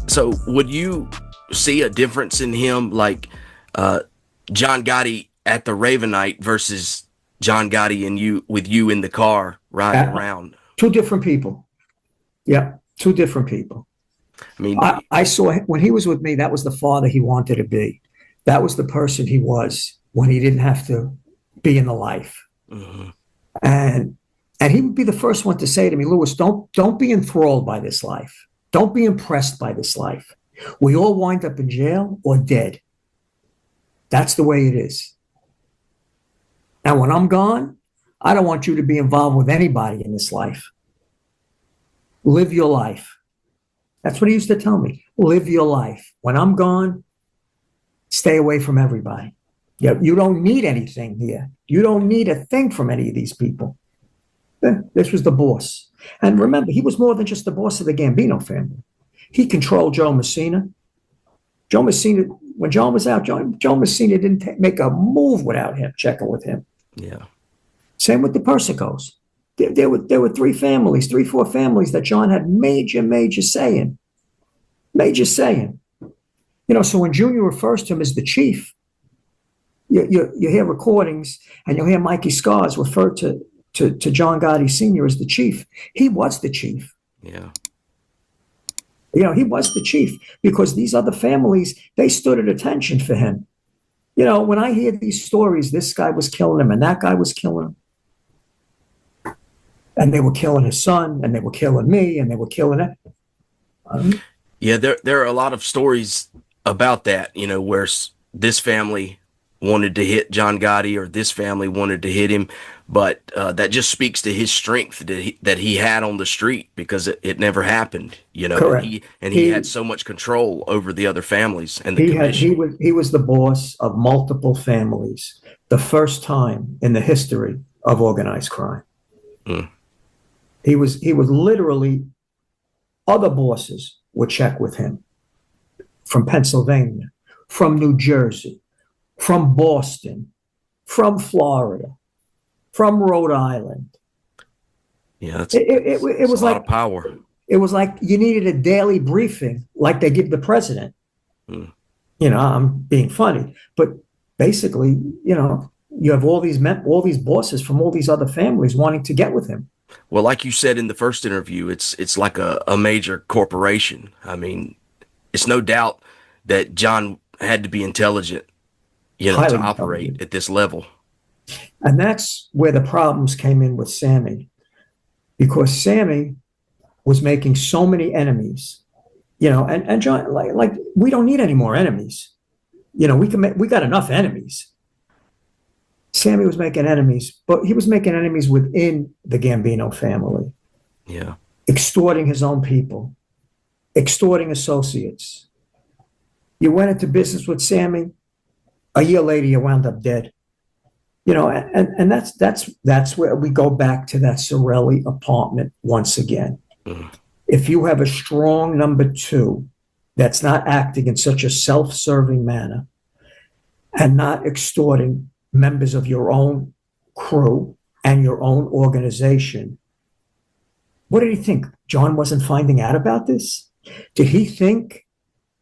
So would you see a difference in him, like uh, John Gotti at the Ravenite versus John Gotti and you with you in the car riding Uh, around? Two different people. Yeah, two different people. I mean, I saw when he was with me, that was the father he wanted to be. That was the person he was when he didn't have to be in the life. mhm. And and he would be the first one to say to me, Lewis, don't be enthralled by this life. Don't be impressed by this life. We all wind up in jail or dead. That's the way it is. And when I'm gone, I don't want you to be involved with anybody in this life. Live your life. That's what he used to tell me. Live your life. When I'm gone, stay away from everybody. You don't need anything here. You don't need a thing from any of these people. This was the boss. And remember, he was more than just the boss of the Gambino family. He controlled Joe Messina. Joe Messina, when John was out, Joe Messina didn't make a move without him, checking with him. Yeah. Same with the Persicos. There were three, four families that John had major say in. Major saying. So when Junior refers to him as the chief, you hear recordings and you'll hear Mikey Scars refer to John Gotti Sr. as the chief. He was the chief. Yeah. He was the chief because these other families, they stood at attention for him. When I hear these stories, this guy was killing him and that guy was killing him. And they were killing his son and they were killing me and they were killing it. Yeah, there are a lot of stories about that, where this family wanted to hit John Gotti or this family wanted to hit him, but that just speaks to his strength that he had on the street because it never happened, Correct. He had so much control over the other families and the he was the boss of multiple families, the first time in the history of organized crime. Mm. He was literally, other bosses would check with him from Pennsylvania, from New Jersey, from Boston, from Florida, from Rhode Island. Yeah, it was a like lot of power. It was like you needed a daily briefing, like they give the president. Mm. I'm being funny, but basically, you have all these bosses from all these other families wanting to get with him. Well, like you said in the first interview, it's like a major corporation. I mean, it's no doubt that John had to be intelligent, to Highly operate intelligent. at this level. And that's where the problems came in with Sammy, because Sammy was making so many enemies, and John, like we don't need any more enemies. We got enough enemies. Sammy was making enemies, but he was making enemies within the Gambino family. Yeah. Extorting his own people, extorting associates. You went into business with Sammy, a year later you wound up dead. And that's where we go back to that Sorelli apartment once again. Mm. If you have a strong number two that's not acting in such a self-serving manner and not extorting members of your own crew and your own organization, what did he think? John wasn't finding out about this? Did he think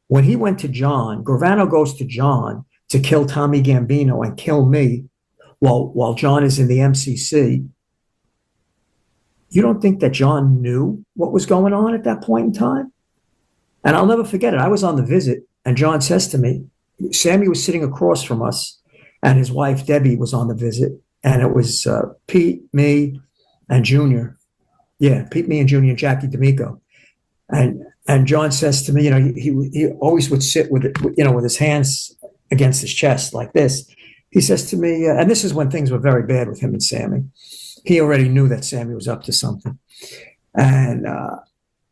when he went to John, Gravano goes to John to kill Tommy Gambino and kill me while John is in the MCC, you don't think that John knew what was going on at that point in time? And I'll never forget it. I was on the visit and John says to me, Sammy was sitting across from us and his wife, Debbie, was on the visit. And it was Pete, me, and Junior. Yeah, Pete, me, and Junior, and Jackie D'Amico. And John says to me, he always would sit with his hands against his chest like this. He says to me, and this is when things were very bad with him and Sammy. He already knew that Sammy was up to something. And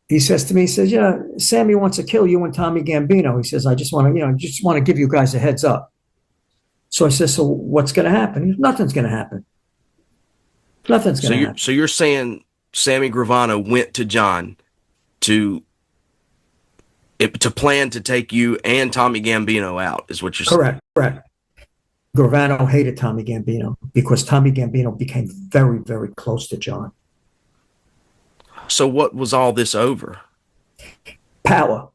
he says to me, he says, Sammy wants to kill you and Tommy Gambino. He says, I just want to give you guys a heads up. So I said, so what's going to happen? Nothing's going to happen. Nothing's going to happen. So you're saying Sammy Gravano went to John to plan to take you and Tommy Gambino out, is what you're saying? Correct. Gravano hated Tommy Gambino because Tommy Gambino became very, very close to John. So what was all this over? Power.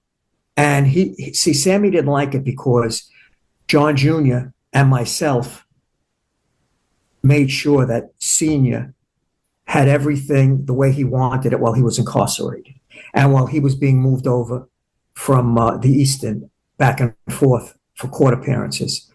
And see, Sammy didn't like it because John Jr. and myself made sure that Senior had everything the way he wanted it while he was incarcerated and while he was being moved over from the Eastern back and forth for court appearances.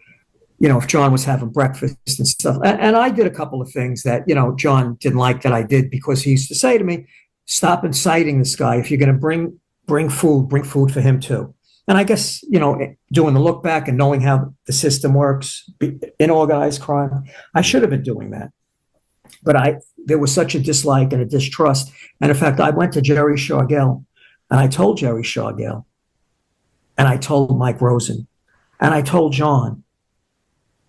You know, if John was having breakfast and stuff. And I did a couple of things that, you know, John didn't like that I did, because he used to say to me, stop inciting this guy. If you're going to bring food for him too. And I guess, you know, doing the look back and knowing how the system works in organized crime, I should have been doing that. But there was such a dislike and a distrust. And in fact, I went to Jerry Shargell and I told Jerry Shargell and I told Mike Rosen and I told John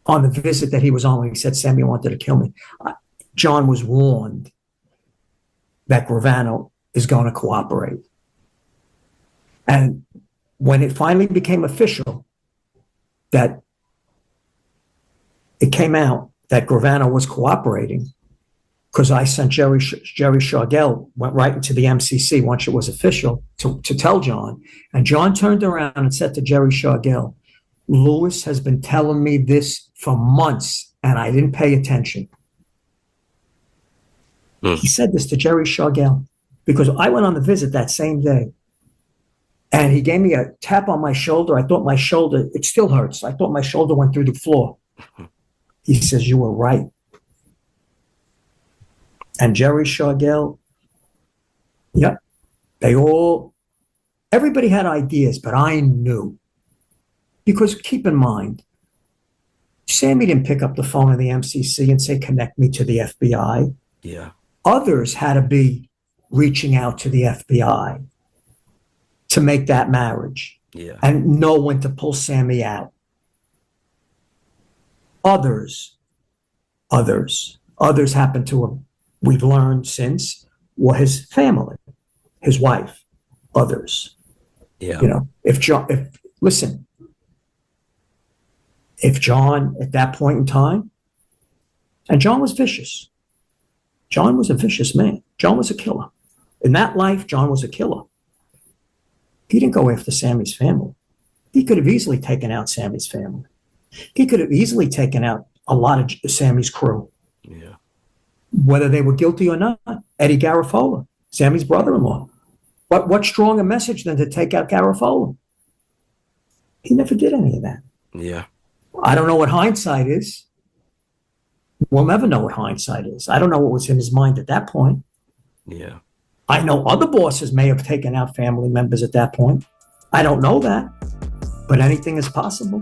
on the visit that he was on when he said Sammy wanted to kill me. John was warned that Gravano is going to cooperate. And when it finally became official that it came out that Gravano was cooperating, because I sent Jerry Shargell, went right into the MCC once it was official to tell John. And John turned around and said to Jerry Shargell, Lewis has been telling me this for months and I didn't pay attention. He said this to Jerry Shargell because I went on the visit that same day and he gave me a tap on my shoulder. I thought my shoulder, it still hurts. I thought my shoulder went through the floor. He says, you were right. And Jerry Shargell, yeah, everybody had ideas, but I knew. Because keep in mind, Sammy didn't pick up the phone in the MCC and say, connect me to the FBI. Yeah. Others had to be reaching out to the FBI to make that marriage. Yeah. And know when to pull Sammy out. Others happen to have, we've learned since, were his family, his wife, others. Yeah. You know, if John at that point in time, and John was vicious. John was a vicious man. John was a killer. In that life, John was a killer. He didn't go after Sammy's family. He could have easily taken out Sammy's family. He could have easily taken out a lot of Sammy's crew. Yeah. Whether they were guilty or not. Eddie Garofalo, Sammy's brother-in-law. What stronger message than to take out Garofalo? He never did any of that. Yeah. I don't know what hindsight is. We'll never know what hindsight is. I don't know what was in his mind at that point. Yeah. I know other bosses may have taken out family members at that point. I don't know that, but anything is possible.